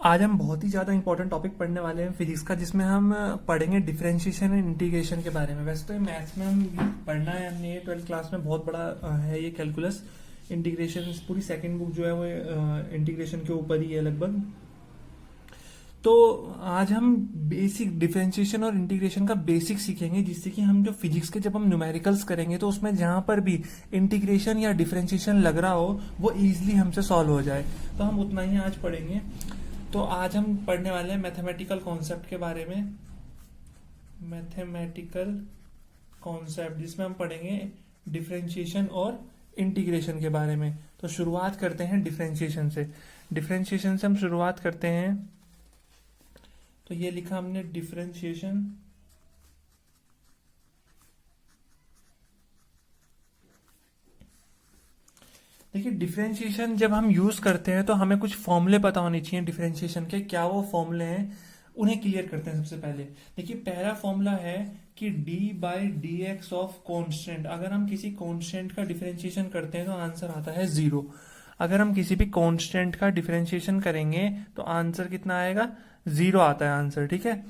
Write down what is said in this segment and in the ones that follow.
आज हम बहुत ही ज़्यादा इंपॉर्टेंट टॉपिक पढ़ने वाले हैं फिजिक्स का, जिसमें हम पढ़ेंगे डिफरेंशिएशन एंड इंटीग्रेशन के बारे में। वैसे तो ये मैथ्स में हम पढ़ना है, हमने 12th क्लास में बहुत बड़ा है ये कैलकुलस। इंटीग्रेशन पूरी सेकंड बुक जो है वो इंटीग्रेशन के ऊपर ही है लगभग। तो आज हम बेसिक डिफरेंशिएशन और इंटीग्रेशन का बेसिक सीखेंगे, जिससे कि हम जो फिजिक्स के जब हम न्यूमेरिकल्स करेंगे तो उसमें जहां पर भी इंटीग्रेशन या डिफरेंशिएशन लग रहा हो वो इजीली हमसे सॉल्व हो जाए। तो हम उतना ही आज पढ़ेंगे। तो आज हम पढ़ने वाले हैं मैथमेटिकल कॉन्सेप्ट के बारे में। मैथमेटिकल कॉन्सेप्ट जिसमें हम पढ़ेंगे डिफरेंशिएशन और इंटीग्रेशन के बारे में। तो शुरुआत करते हैं डिफरेंशिएशन से। डिफरेंशिएशन से हम शुरुआत करते हैं। तो ये लिखा हमने डिफरेंशिएशन। देखिए, डिफरेंशिएशन जब हम यूज करते हैं तो हमें कुछ फॉर्मूले पता होने चाहिए डिफरेंशिएशन के। क्या वो फॉर्मूले हैं, उन्हें क्लियर करते हैं सबसे पहले। देखिए, पहला फॉर्मूला है कि d by D X of constant. अगर हम किसी कॉन्स्टेंट का डिफरेंशिएशन करते हैं तो आंसर आता है 0। अगर हम किसी भी कॉन्स्टेंट का डिफरेंशिएशन करेंगे तो आंसर कितना आएगा, 0 आता है आंसर। ठीक है।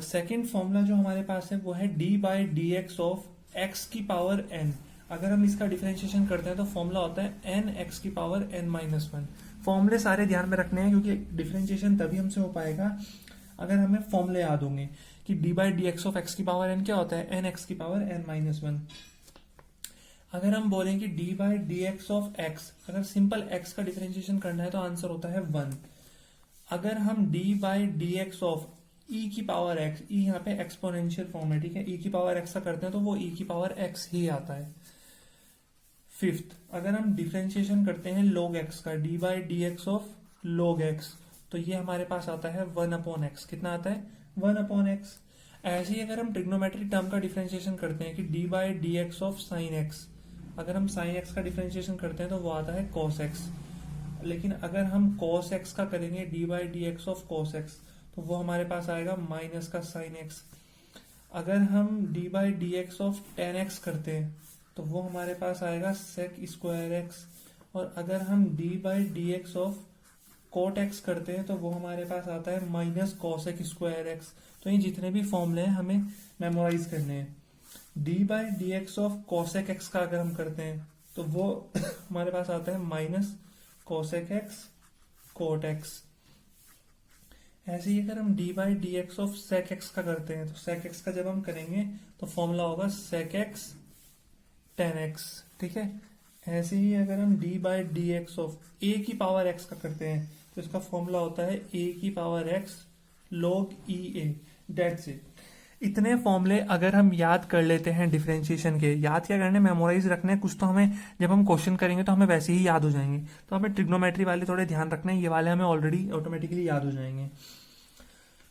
सेकेंड फॉर्मूला जो हमारे पास है वो है d by D X of x की पावर n। अगर हम इसका डिफरेंशिएशन करते हैं तो फॉर्मूला होता है n एक्स की पावर n-1। फॉर्मूले सारे ध्यान में रखने हैं, क्योंकि डिफरेंशिएशन तभी हमसे हो पाएगा अगर हमें फॉर्मूले याद होंगे कि d by D X of x की पावर n क्या होता है, n एक्स की पावर n-1। अगर हम बोलें कि d by D X of x, अगर सिंपल x का डिफरेंशिएशन करना है तो आंसर होता है 1। अगर हम d by D X of e की पावर x, e यहाँ पे एक्सपोनेंशियल फॉर्म है, ठीक है, e की पावर x का करते हैं तो वो e की पावर x ही आता है। फिफ्थ, अगर हम डिफरेंशिएशन करते हैं log x का, d by D X of log x, तो ये हमारे पास आता है 1/x। कितना आता है, 1/x। ऐसे ही अगर हम ट्रिग्नोमेट्रिक टर्म का डिफरेंशिएशन करते हैं कि d by D X of sine x, अगर हम साइन x का डिफरेंशिएशन करते हैं तो वो आता है cos x। लेकिन अगर हम cos x का करेंगे d by D X of cos x, तो वो हमारे पास आएगा माइनस का साइन x। अगर हम d by D X of ten x करते हैं तो वो हमारे पास आएगा sec स्क्वायर x। और अगर हम d by D X of cot x करते हैं तो वो हमारे पास आता है माइनस कॉसेक स्क्वायर x। तो ये जितने भी फॉर्मूले हैं हमें मेमोराइज करने हैं। d by D X of cosec x का अगर हम करते हैं तो वो हमारे पास आता है minus cosec x cot x। ऐसे ही अगर हम d by D X of sec x का करते हैं तो सेक x का जब हम करेंगे तो फॉर्मूला होगा सेक x टेन x। ठीक है। ऐसे ही अगर हम d by D X of a की पावर x का करते हैं तो इसका फॉर्मूला होता है a की power x log e a। That's it. इतने फॉर्मूले अगर हम याद कर लेते हैं डिफरेंशिएशन के, याद क्या करने, मेमोराइज रखने हैं, कुछ तो हमें जब हम क्वेश्चन करेंगे तो हमें वैसे ही याद हो जाएंगे। तो हमें ट्रिग्नोमेट्री वाले थोड़े ध्यान रखना है, ये वाले हमें ऑलरेडी ऑटोमेटिकली याद हो जाएंगे।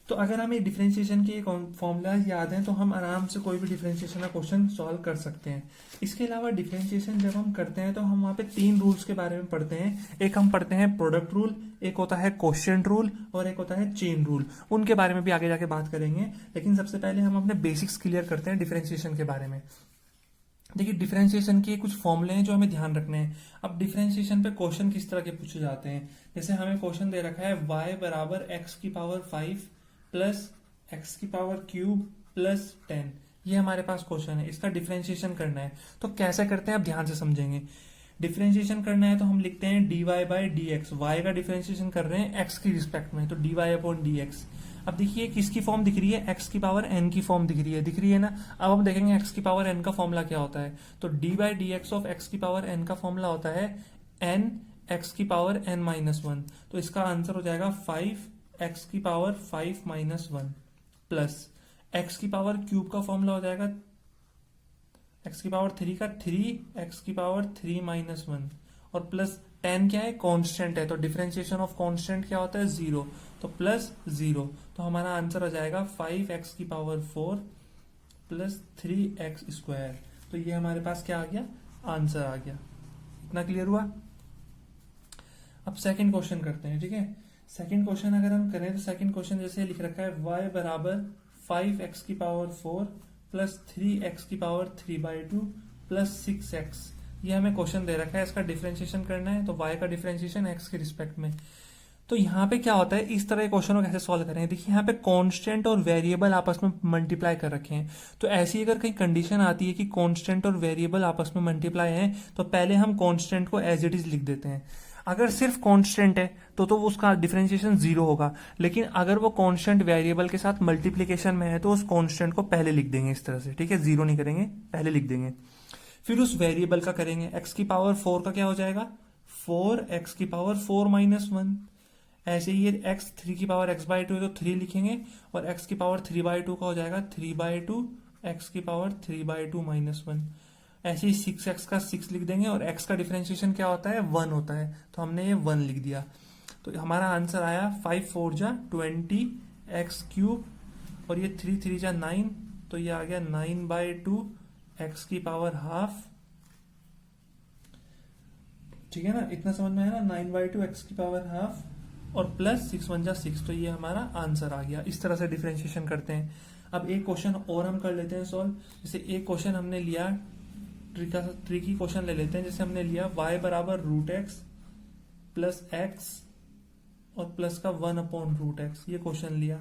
तो अगर हमें डिफरेंशिएशन के फॉर्मूला याद है तो हम आराम से कोई भी डिफरेंशिएशन का क्वेश्चन सॉल्व कर सकते हैं। इसके अलावा डिफरेंशिएशन जब हम करते हैं तो हम वहाँ पे 3 रूल्स के बारे में पढ़ते हैं। एक हम पढ़ते हैं प्रोडक्ट रूल, एक होता है क्वोशिएंट रूल और एक होता है चेन रूल। उनके बारे में भी आगे जाके बात करेंगे, लेकिन सबसे पहले हम अपने बेसिक्स क्लियर करते हैं डिफरेंशिएशन के बारे में। देखिए, डिफरेंशिएशन के कुछ फॉर्मूले हैं जो हमें ध्यान रखने हैं। अब डिफरेंशिएशन पे क्वेश्चन किस तरह के पूछे जाते हैं, जैसे हमें क्वेश्चन दे रखा है y बराबर एक्स की पावर 5 प्लस एक्स की पावर क्यूब प्लस 10। ये हमारे पास क्वेश्चन है, इसका डिफरेंशिएशन करना है। तो कैसे करते हैं आप ध्यान से समझेंगे। डिफरेंशिएशन करना है तो हम लिखते हैं dy by D X. Y का डिफरेंशिएशन कर रहे हैं x की रिस्पेक्ट में, तो dy अपॉन डी एक्स। अब देखिए किसकी फॉर्म दिख रही है, x की पावर n की फॉर्म दिख रही है ना। अब हम देखेंगे x की पावर n का फॉर्मूला क्या होता है। तो d by D X of x की पावर n का फॉर्मूला होता है n x की पावर n-1। तो इसका आंसर हो जाएगा 5 x की पावर 5-1 प्लस x की पावर क्यूब का फॉर्मूला हो जाएगा x की पावर 3 का 3 x की पावर 3-1 और प्लस 10 क्या है, कांस्टेंट है, तो डिफरेंशिएशन ऑफ कांस्टेंट क्या होता है, 0, तो प्लस 0। तो हमारा आंसर हो जाएगा 5x की पावर 4 प्लस 3x स्क्वायर। तो ये हमारे पास क्या आ गया, आंसर आ गया। इतना क्लियर हुआ। अब सेकंड क्वेश्चन करते हैं। ठीक है, सेकंड क्वेश्चन अगर हम करें तो सेकंड क्वेश्चन जैसे लिख रखा है y बराबर 5x की पावर 4 प्लस 3x की पावर 3/2 प्लस 6x। ये हमें क्वेश्चन दे रखा है, इसका डिफरेंशिएशन करना है। तो y का डिफरेंशिएशन x के रिस्पेक्ट में, तो यहाँ पे क्या होता है, इस तरह के क्वेश्चन को कैसे सॉल्व करेंगे, देखिए यहाँ पे कांस्टेंट और वेरिएबल आपस में मल्टीप्लाई कर रखे हैं। तो ऐसी अगर कहीं कंडीशन आती है कि कांस्टेंट और वेरिएबल आपस में मल्टीप्लाई हैं, तो पहले हम कांस्टेंट को एज इट इज लिख देते हैं। अगर सिर्फ कांस्टेंट है तो उसका डिफरेंशिएशन जीरो होगा, लेकिन अगर वो कांस्टेंट वेरिएबल के साथ मल्टीप्लीकेशन में है तो उस कांस्टेंट को पहले लिख देंगे इस तरह से, ठीक है, जीरो नहीं करेंगे, पहले लिख देंगे। फिर उस वेरिएबल का करेंगे, एक्स की पावर 4 का क्या हो जाएगा, 4 एक्स की पावर 4-1। ऐसे ही ये एक्स 3 की पावर x/2 है तो 3 लिखेंगे, और x की पावर 3/2 का हो जाएगा 3/2 एक्स की पावर 3/2-1। ऐसे ही 6x का 6 लिख देंगे, और x का डिफरेंशिएशन क्या होता है, 1 होता है, तो हमने ये 1 लिख दिया। तो हमारा आंसर आया 5×4 = 20x³, और ये 3×3 = 9, तो ये आ गया 9/2 एक्स की पावर हाफ। ठीक है ना, इतना समझ में आया ना, 9/2 एक्स की पावर हाफ और प्लस 6×1 = 6, तो ये हमारा आंसर आ गया। इस तरह से डिफरेंशिएशन करते हैं। अब एक क्वेश्चन और हम कर लेते हैं सॉल्व। जैसे एक क्वेश्चन हमने लिया, ट्रिकी क्वेश्चन ले लेते हैं। जैसे हमने लिया y बराबर √x प्लस x और प्लस का 1/√x, ये क्वेश्चन लिया।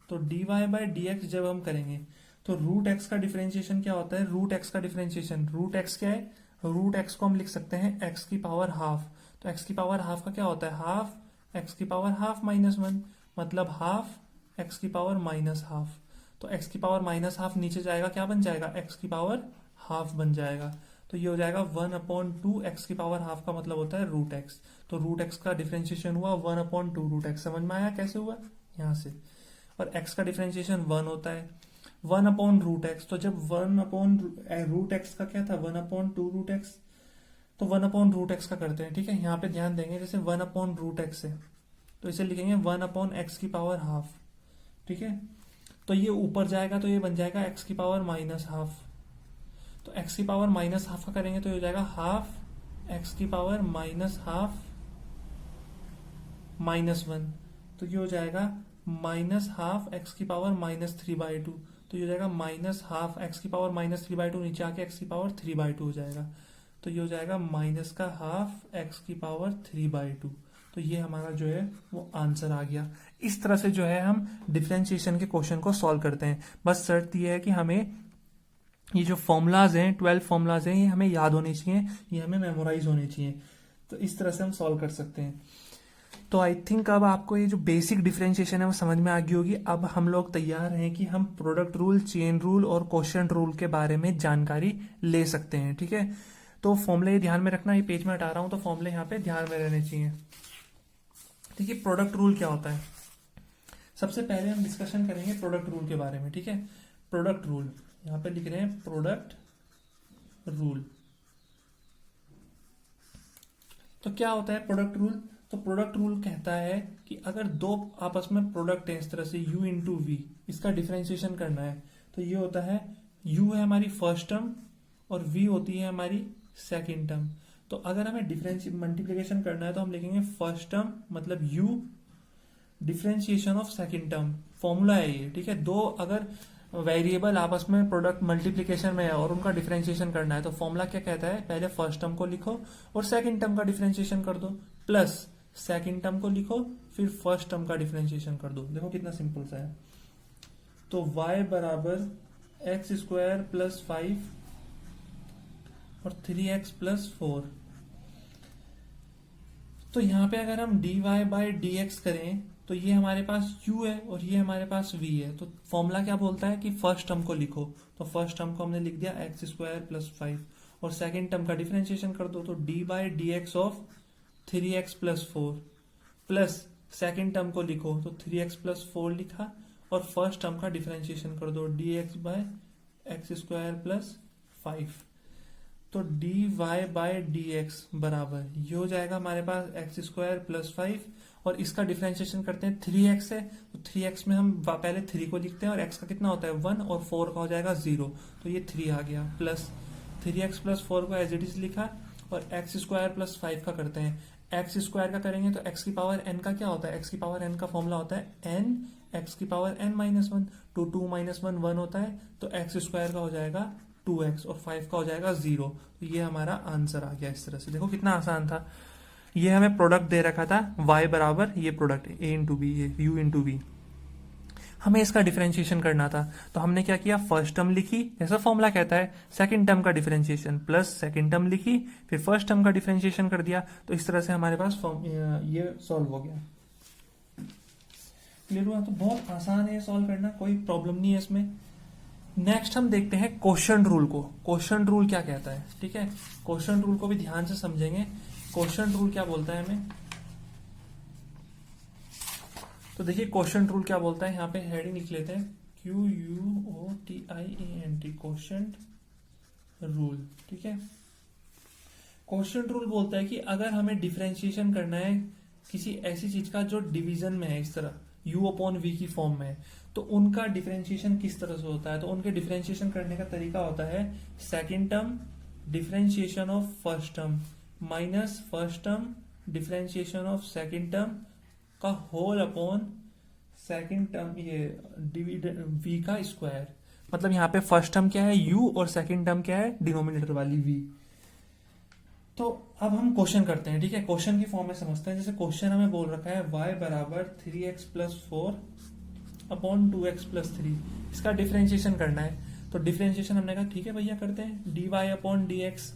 तो dy/dx जब हम करेंगे तो √x का डिफरेंशिएशन क्या होता है, √x का डिफरेंशिएशन, √x क्या है, √x को हम लिख सकते हैं x की पावर हाफ। तो x की पावर हाफ का क्या होता है, हाफ x की पावर हाफ -1, मतलब हाफ x की पावर -हाफ। तो x की पावर -हाफ नीचे जाएगा, क्या बन जाएगा, x की पावर हाफ बन जाएगा। तो ये हो जाएगा 1/2 x की पावर हाफ, का मतलब होता है √x। तो √x का डिफरेंशिएशन हुआ 1/2 √x। समझ में आया कैसे हुआ, यहाँ से। और x का डिफरेंशिएशन 1 होता है, 1/√x। तो जब 1/√x का क्या था, 1/2 √x, तो 1/√x का करते हैं। ठीक है, यहाँ पे ध्यान देंगे, जैसे 1/√x है तो इसे लिखेंगे 1/x की पावर हाफ। ठीक है, तो ये ऊपर जाएगा तो ये बन जाएगा x की पावर -हाफ। तो x की पावर -हाफ का करेंगे तो ये हो जाएगा हाफ x की पावर -हाफ -1। तो ये हो जाएगा -हाफ x की पावर -3/2। तो ये हो जाएगा -हाफ x की पावर -3/2, नीचे आके x की पावर 3/2 हो जाएगा। तो ये हो जाएगा -हाफ x की पावर 3/2। तो ये हमारा जो है वो आंसर आ गया। इस तरह से जो है हम डिफरेंशिएशन के क्वेश्चन को सॉल्व करते हैं। बस शर्त ये है कि हमें ये जो फॉर्मूलाज हैं, 12 फॉर्मूलाज हैं, ये हमें याद होने चाहिए, ये हमें मेमोराइज होने चाहिए। तो इस तरह से हम सॉल्व कर सकते हैं। तो आई थिंक अब आपको ये जो बेसिक डिफरेंशिएशन है वो समझ में आ गई होगी। अब हम लोग तैयार हैं कि हम प्रोडक्ट रूल, चेन रूल और क्वोशिएंट रूल के बारे में जानकारी ले सकते हैं। ठीक है, तो फॉर्मूले ध्यान में रखना, ये पेज में हटा रहा हूं तो फॉर्मूले यहाँ पे ध्यान में रहने चाहिए। देखिए प्रोडक्ट रूल क्या होता है, सबसे पहले हम डिस्कशन करेंगे प्रोडक्ट रूल के बारे में। ठीक है, प्रोडक्ट रूल यहाँ पे लिख रहे हैं, प्रोडक्ट रूल। तो क्या होता है प्रोडक्ट रूल, तो प्रोडक्ट रूल कहता है कि अगर दो आपस में प्रोडक्ट है इस तरह से u इंटू वी, इसका डिफरेंशिएशन करना है तो ये होता है u है हमारी फर्स्ट टर्म और v होती है हमारी सेकेंड टर्म। तो अगर हमें मल्टीप्लीकेशन करना है तो हम लिखेंगे फर्स्ट टर्म मतलब u differentiation of second term. Formula है ये। ठीक है, दो अगर वेरिएबल आपस में प्रोडक्ट मल्टीप्लीकेशन में है और उनका डिफरेंशिएशन करना है तो फॉर्मूला क्या कहता है, पहले फर्स्ट टर्म को लिखो और सेकंड टर्म का डिफरेंशिएशन कर दो, प्लस सेकंड टर्म को लिखो फिर फर्स्ट टर्म का डिफरेंशिएशन कर दो। देखो कितना सिंपल सा है। तो y बराबर x² + 5 और 3x + 4। तो यहाँ पे अगर हम dy/dx करें तो ये हमारे पास u है और ये हमारे पास v है। तो फॉर्मूला क्या बोलता है कि फर्स्ट टर्म को लिखो, तो फर्स्ट टर्म को हमने लिख दिया x² + 5 और सेकंड टर्म का डिफरेंशिएशन कर दो, तो dy/dx of 3x + 4 plus second term को लिखो तो 3x + 4 लिखा और फर्स्ट टर्म का डिफरेंशिएशन कर दो dx/x² + 5। तो dy/dx बराबर ये हो जाएगा हमारे पास x² + 5 और इसका डिफरेंशिएशन करते हैं 3x है तो 3x में हम पहले 3 को लिखते हैं और x का कितना होता है 1 और 4 का हो जाएगा 0, तो ये 3 आ गया, प्लस 3x + 4 को एज इट इज लिखा और x² + 5 का करते हैं। x² का करेंगे तो x की पावर n का क्या होता है, x की पावर n का फॉर्मूला होता है n x की पावर n - 1, तो 2 - 1 1 होता है, तो x² का हो जाएगा 2x और 5 का हो जाएगा 0। तो ये हमारा आंसर आ गया। इस तरह से देखो कितना आसान था। ये हमें प्रोडक्ट दे रखा था y बराबर ये प्रोडक्ट a इंटू बी, ये u इंटू वी, हमें इसका डिफरेंशिएशन करना था। तो हमने क्या किया, फर्स्ट टर्म लिखी जैसा फॉर्मूला कहता है, सेकंड टर्म का डिफरेंशिएशन प्लस सेकंड टर्म लिखी, फिर फर्स्ट टर्म का डिफरेंशिएशन कर दिया। तो इस तरह से हमारे पास ये सॉल्व हो गया। क्लियर हुआ? तो बहुत आसान है सॉल्व करना, कोई प्रॉब्लम नहीं है इसमें। नेक्स्ट हम देखते हैं क्वोशंट रूल को। क्वोशंट रूल क्या कहता है, ठीक है, क्वोशंट रूल को भी ध्यान से समझेंगे। क्वोशंट रूल क्या बोलता है हमें, तो देखिए क्वोशंट रूल क्या बोलता है, यहाँ पे हेडिंग लिख लेते हैं QUOTIANT, क्वोशंट रूल। ठीक है, क्वोशंट रूल बोलता है कि अगर हमें डिफरेंशिएशन करना है किसी ऐसी चीज का जो डिवीजन में है, इस तरह u अपॉन वी की फॉर्म में है, तो उनका डिफरेंशिएशन किस तरह से होता है। तो उनके डिफरेंशिएशन करने का तरीका होता है second term differentiation of first term minus first term differentiation of second term का होल अपॉन सेकंड टर्म ये डिविडेड v का स्क्वायर। मतलब यहाँ पे फर्स्ट टर्म क्या है u और सेकंड टर्म क्या है डिनोमिनेटर वाली v। तो अब हम क्वेश्चन करते हैं, ठीक है, क्वेश्चन की फॉर्म में समझते हैं। जैसे क्वेश्चन हमें बोल रखा है y बराबर 3x plus 4 upon 2x plus 3, इसका डिफरेंशिएशन करना है। तो डिफरेंशिएशन हमने कहा ठीक है भैया करते हैं, dy अपॉन dx।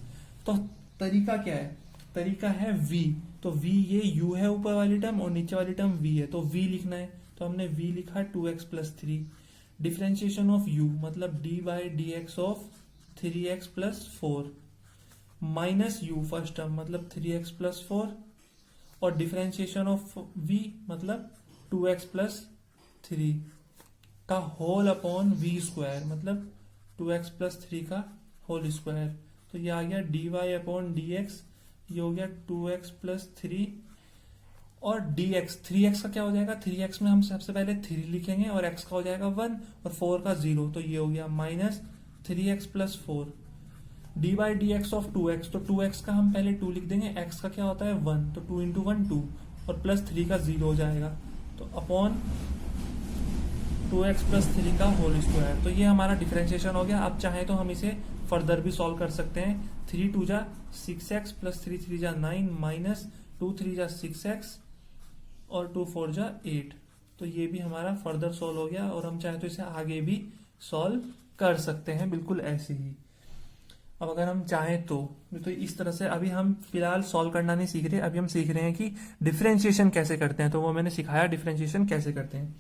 तो तरीका क्या है, तरीका है v। तो v ये u है ऊपर वाली टर्म और नीचे वाली टर्म v है, तो v लिखना है। तो हमने v लिखा 2x plus 3, differentiation of u मतलब dy dx of 3x plus 4 minus u first term मतलब 3x प्लस 4 और डिफरेंशिएशन ऑफ v मतलब 2x प्लस 3 का होल अपॉन v स्क्वायर मतलब 2x प्लस 3 का होल स्क्वायर। तो ये आ गया dy अपॉन dx, ये हो गया 2x प्लस 3 और dx 3x का क्या हो जाएगा, 3x में हम सबसे पहले 3 लिखेंगे और x का हो जाएगा 1 और 4 का 0, तो ये हो गया minus 3x plus 4 D by D X of 2x। तो 2x का हम पहले 2 लिख देंगे, x का क्या होता है 1, तो 2 इंटू 1 2 और प्लस 3 का 0 हो जाएगा, तो अपॉन 2x प्लस 3 का होल स्क्वायर। तो ये हमारा डिफरेंशिएशन हो गया। अब चाहे तो हम इसे फर्दर भी सॉल्व कर सकते हैं। 3 2 जा 6x प्लस 3 3 जा 9 माइनस 2 3 जा 6x और 2 4 जा 8। तो ये भी हमारा फर्दर सॉल्व हो गया और हम चाहे तो इसे आगे भी सॉल्व कर सकते हैं बिल्कुल ऐसे ही। अब अगर हम चाहें तो इस तरह से अभी हम फिलहाल सॉल्व करना नहीं सीख रहे, अभी हम सीख रहे हैं कि डिफरेंशिएशन कैसे करते हैं। तो वो मैंने सिखाया डिफरेंशिएशन कैसे करते हैं।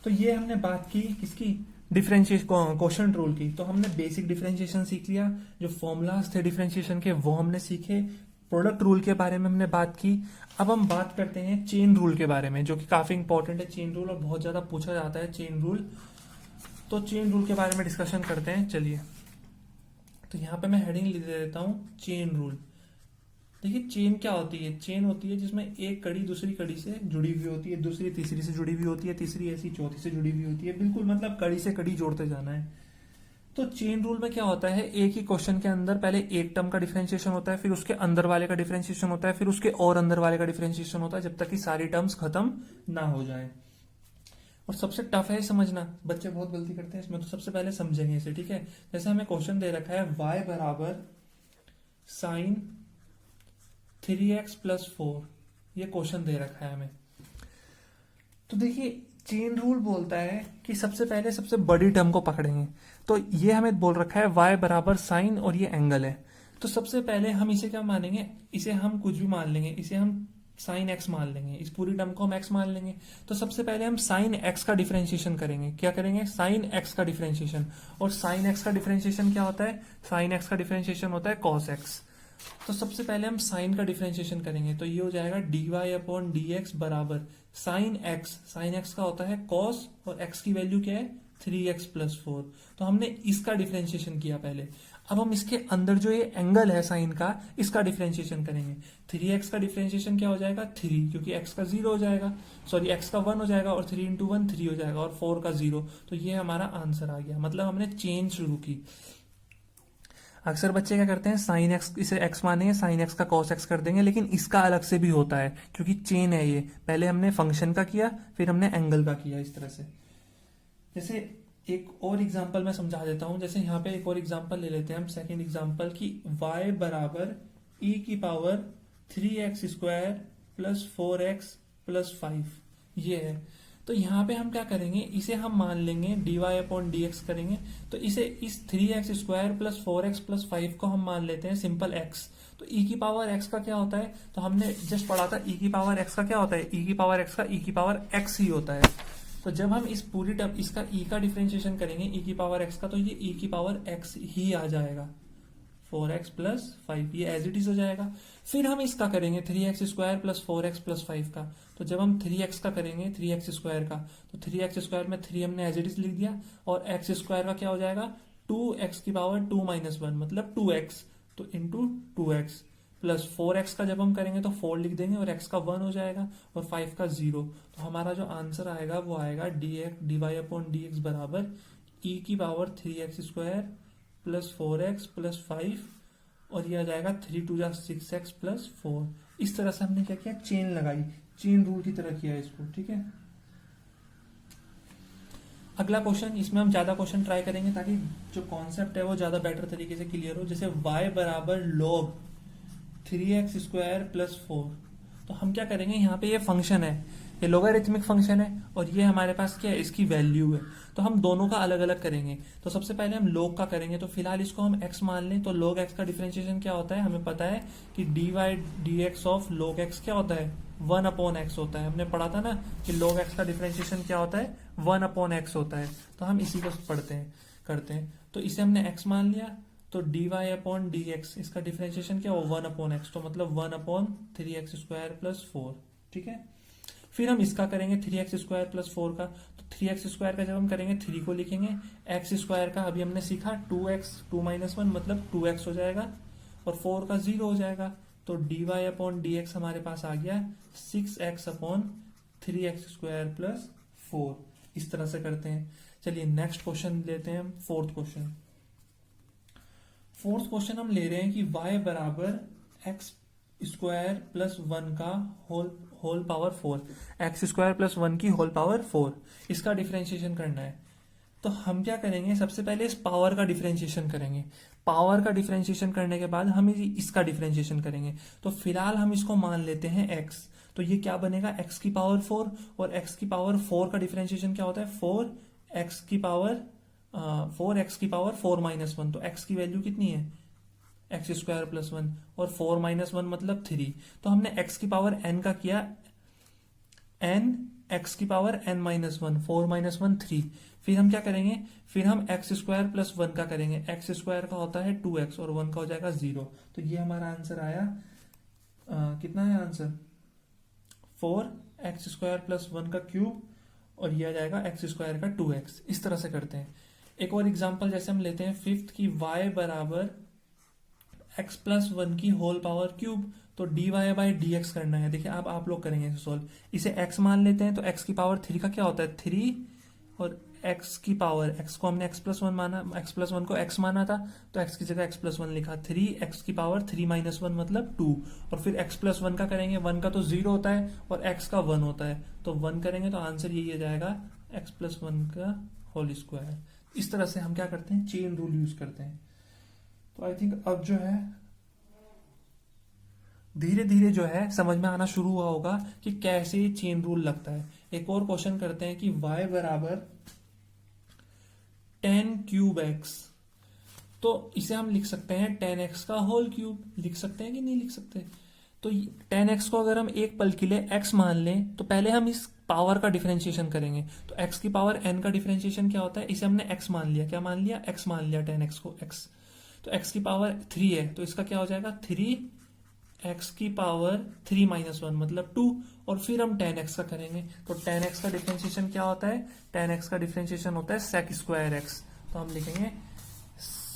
तो ये हमने बात की किसकी, डिफरेंशिएशन क्वोशंट रूल की। तो हमने बेसिक डिफरेंशिएशन सीख लिया, जो फॉर्मूलाज थे डिफरेंशिएशन के वो हमने सीखे, प्रोडक्ट रूल के बारे में हमने बात की। अब हम बात करते हैं चेन रूल के बारे में, जो कि काफी इंपॉर्टेंट है चेन रूल और बहुत ज्यादा पूछा जाता है चेन रूल। तो चेन रूल के बारे में डिस्कशन करते हैं, चलिए। तो यहाँ पे मैं हेडिंग लिख देता हूँ चेन रूल। देखिए चेन क्या होती है, चेन होती है जिसमें एक कड़ी दूसरी कड़ी से जुड़ी हुई होती है, दूसरी तीसरी से जुड़ी हुई होती है, तीसरी ऐसी चौथी से जुड़ी हुई होती है, बिल्कुल मतलब कड़ी से कड़ी जोड़ते जाना है। तो चेन रूल में क्या होता है, एक ही क्वेश्चन के अंदर पहले एक टर्म का डिफरेंशिएशन होता है, फिर उसके अंदर वाले का डिफरेंशिएशन होता है, फिर उसके और अंदर वाले का डिफरेंशिएशन होता है, जब तक कि सारी टर्म्स खत्म ना हो जाए। और सबसे टफ है समझना, बच्चे बहुत गलती करते हैं इसमें। तो सबसे पहले समझेंगे इसे, ठीक है। जैसे हमें क्वेश्चन दे रखा है y बराबर साइन 3x प्लस 4, ये क्वेश्चन दे रखा है हमें। तो देखिए चेन रूल बोलता है कि सबसे पहले सबसे बड़ी टर्म को पकड़ेंगे। तो ये हमें बोल रखा है y बराबर साइन और ये एंगल है। तो सबसे पहले हम इसे क्या मानेंगे, इसे हम कुछ भी मान लेंगे, इसे हम साइन एक्स मान लेंगे, इस पूरी टर्म को हम एक्स मान लेंगे। तो सबसे पहले हम साइन एक्स का डिफरेंशिएशन करेंगे। क्या करेंगे, साइन एक्स का डिफरेंशिएशन। और साइन एक्स का डिफरेंशिएशन क्या होता है, साइन एक्स का डिफरेंशिएशन होता है कॉस एक्स। तो सबसे पहले हम साइन का डिफरेंशिएशन करेंगे, तो ये हो जाएगा D Y upon D X बराबर साइन एक्स। साइन एक्स का होता है कॉस और एक्स की वैल्यू क्या है 3x प्लस 4। तो हमने इसका डिफरेंशिएशन किया पहले। अब हम इसके अंदर जो ये एंगल है साइन का, इसका डिफरेंशिएशन करेंगे। 3x का डिफरेंशिएशन क्या हो जाएगा 3, क्योंकि x का 0 हो जाएगा, सॉरी x का 1 हो जाएगा और 3 इंटू 1 3 हो जाएगा और 4 का 0। तो ये हमारा आंसर आ गया, मतलब हमने चेन शुरू की। अक्सर बच्चे क्या करते हैं, साइन एक्स इसे एक्स मानेंगे, साइन एक्स का कॉस एक्स कर देंगे, लेकिन इसका अलग से भी होता है क्योंकि चेन है ये। पहले हमने फंक्शन का किया, फिर हमने एंगल का किया, इस तरह से। जैसे एक और एग्जांपल मैं समझा देता हूं। जैसे यहाँ पे एक और एग्जांपल ले लेते हैं हम, सेकंड एग्जांपल की y बराबर ई की power 3x² plus 4x plus 5 ये है। तो यहाँ पे हम क्या करेंगे, इसे हम मान लेंगे dy/dx करेंगे। तो इसे इस 3x² प्लस 4x प्लस 5 को हम मान लेते हैं सिंपल x। तो e की पावर x का क्या होता है, तो हमने जस्ट पढ़ा था e की पावर x का क्या होता है, e की पावर x का e की पावर x ही होता है। तो जब हम इस पूरी टर्म इसका e का डिफरेंशिएशन करेंगे e की पावर x का, तो ये e की पावर x ही आ जाएगा, 4x प्लस 5 ये एज इट इज हो जाएगा। फिर हम इसका करेंगे 3x² प्लस 4x प्लस 5 का। तो जब हम 3x का करेंगे 3x² का, तो 3x² में 3 हमने एज इट इज लिख दिया, और x² का क्या हो जाएगा 2x की पावर 2 - 1 मतलब 2x, तो इंटू 2x प्लस 4x का जब हम करेंगे तो 4 लिख देंगे और x का 1 हो जाएगा और 5 का 0। तो हमारा जो आंसर आएगा वो आएगा dy/dx बराबर e की power 3x² plus 4x plus 5, और ये आ जाएगा 3 × 2 = 6x प्लस 4। इस तरह से हमने क्या किया, चेन लगाई, चेन रूल की तरह किया इसको, ठीक है। अगला क्वेश्चन, इसमें हम ज्यादा क्वेश्चन ट्राई करेंगे ताकि जो कॉन्सेप्ट है वो ज्यादा बेटर तरीके से क्लियर हो। जैसे y बराबर log 3x² प्लस 4। तो हम क्या करेंगे, यहाँ पे ये फंक्शन है, ये लोगारिथमिक फंक्शन है, और ये हमारे पास क्या है, इसकी वैल्यू है। तो हम दोनों का अलग अलग करेंगे। तो सबसे पहले हम log का करेंगे, तो फिलहाल इसको हम x मान लें। तो log x का डिफरेंशिएशन क्या होता है, हमें पता है कि dy/dx ऑफ log x क्या होता है, 1/x होता है। हमने पढ़ा था ना कि log x का डिफरेंशिएशन क्या होता है, 1/x होता है। तो हम इसी को करते हैं। तो इसे हमने x मान लिया, तो dy/dx इसका डिफरेंशिएशन क्या हो, 1/x, तो मतलब 1/3x² प्लस 4, ठीक है। फिर हम इसका करेंगे 3x² प्लस 4 का। तो 3x² का जब हम करेंगे 3 को लिखेंगे, x² का अभी हमने सीखा 2x 2 - 1 मतलब 2x हो जाएगा, और 4 का 0 हो जाएगा। तो dy/dx हमारे पास आ गया 6x/3x² प्लस 4। इस तरह से करते हैं। चलिए नेक्स्ट क्वेश्चन लेते हैं हम, फोर्थ क्वेश्चन हम ले रहे हैं कि y बराबर x² प्लस 1 का होल पावर 4, x² प्लस 1 की होल पावर 4, इसका डिफरेंशिएशन करना है। तो हम क्या करेंगे, सबसे पहले इस पावर का डिफरेंशिएशन करेंगे। पावर का डिफरेंशिएशन करने के बाद हम इसका डिफरेंशिएशन करेंगे। तो फिलहाल हम इसको मान लेते हैं x। तो ये क्या बनेगा, x की पावर 4, और x की पावर 4 का डिफरेंशिएशन क्या होता है, 4x की पावर 4 - 1। तो x की वैल्यू कितनी है, x² प्लस 1, और 4 - 1 मतलब 3। तो हमने x की पावर n का किया n, x की पावर n - 1, 4 - 1 3। फिर हम क्या करेंगे, फिर हम x² प्लस 1 का करेंगे। x² का होता है 2x और 1 का हो जाएगा 0। तो ये हमारा आंसर आया, कितना है आंसर, 4x² प्लस 1 का क्यूब, और ये आ जाएगा x² का 2x। इस तरह से करते हैं। एक और एग्जांपल जैसे हम लेते हैं फिफ्थ की y बराबर x प्लस 1 की होल पावर क्यूब। तो dy/dx करना है। देखिए अब आप लोग करेंगे इसे सोल्व। इसे x मान लेते हैं, तो x की पावर 3 का क्या होता है 3, और x की पावर, x को हमने x प्लस 1 माना, x प्लस 1 को x माना था, तो x की जगह x प्लस 1 लिखा, 3x की पावर 3 - 1 मतलब 2। और फिर x प्लस 1 का करेंगे, 1 का तो 0 होता है और x का 1 होता है, तो 1 करेंगे तो आंसर यही आ जाएगा x प्लस 1 का होल स्क्वायर। इस तरह से हम क्या करते हैं, चेन रूल यूज करते हैं। तो आई थिंक अब जो है धीरे धीरे जो है समझ में आना शुरू हुआ होगा कि कैसे चेन रूल लगता है। एक और क्वेश्चन करते हैं कि y बराबर 10³ x। तो इसे हम लिख सकते हैं 10x का होल क्यूब, लिख सकते हैं कि नहीं लिख सकते। तो 10x को अगर हम एक पल के लिए x मान लें, तो पहले हम इस पावर का डिफरेंशिएशन करेंगे। तो x की पावर n का डिफरेंशिएशन क्या होता है, इसे हमने x मान लिया, क्या मान लिया, x मान लिया, 10x को x। तो x की पावर 3 है, तो इसका क्या हो जाएगा 3x की पावर 3 - 1 मतलब 2, और फिर हम 10x का करेंगे। तो 10x का डिफरेंशिएशन क्या होता है, 10x का डिफरेंशिएशन होता है sec² x। तो हम लिखेंगे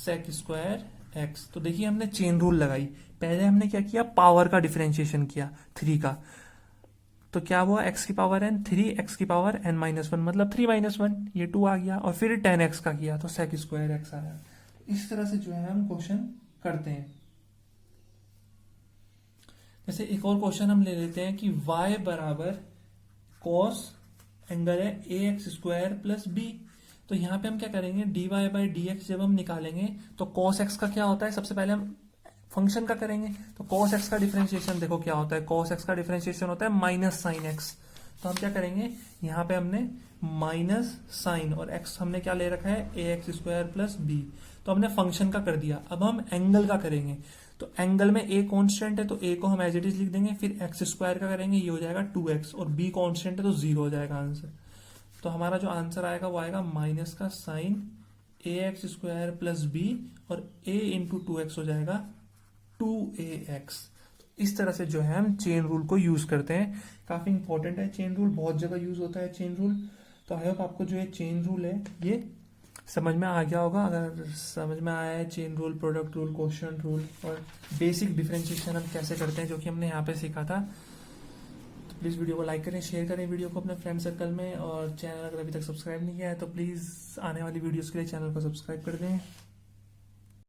sec² x। तो देखिए हमने चेन रूल लगाई। पहले हमने क्या किया, पावर का डिफरेंशिएशन किया 3 का, तो क्या हुआ, x की पावर n, 3x की पावर n - 1 मतलब 3 - 1, ये 2 आ गया, और फिर 10x का किया तो sec² x आया। इस तरह से जो है हम क्वेश्चन करते हैं। जैसे एक और क्वेश्चन हम ले लेते हैं कि y बराबर cos एंगल है ax² प्लस b। तो यहाँ पे हम क्या करेंगे, dy/dx जब हम निकालेंगे तो cos x का क्या होता है, सबसे पहले हम फंक्शन का करेंगे तो cos x का डिफरेंशिएशन देखो क्या होता है, cos x का डिफरेंशिएशन होता है माइनस साइन x। तो हम क्या करेंगे, यहाँ पे हमने माइनस साइन और x हमने क्या ले रखा है, ए एक्स स्क्वायर प्लस बी। तो हमने फंक्शन का कर दिया। अब हम एंगल का करेंगे, तो एंगल में a कांस्टेंट है तो a को हम एज इट इज लिख देंगे, फिर एक्स स्क्वायर का करेंगे, ये हो जाएगा 2x, और b कांस्टेंट है तो 0 हो जाएगा आंसर। तो हमारा जो आंसर आएगा वो आएगा माइनस का साइन ए एक्स स्क्वायर प्लस बी, और a इंटू 2x हो जाएगा 2ax। इस तरह से जो है हम चेन रूल को यूज करते हैं। काफी इंपॉर्टेंट है चेन रूल, बहुत जगह यूज होता है चेन रूल। तो आई होप आपको जो ये चेन रूल है ये समझ में आ गया होगा। अगर समझ में आया है chain rule, product rule, quotient rule और बेसिक डिफरेंशिएशन हम कैसे करते हैं जो कि हमने यहाँ पे सीखा था, तो प्लीज़ वीडियो को लाइक करें, शेयर करें वीडियो को अपने फ्रेंड सर्कल में, और चैनल अगर अभी तक सब्सक्राइब नहीं किया है तो प्लीज़ आने वाली वीडियोस के लिए चैनल को सब्सक्राइब कर दें।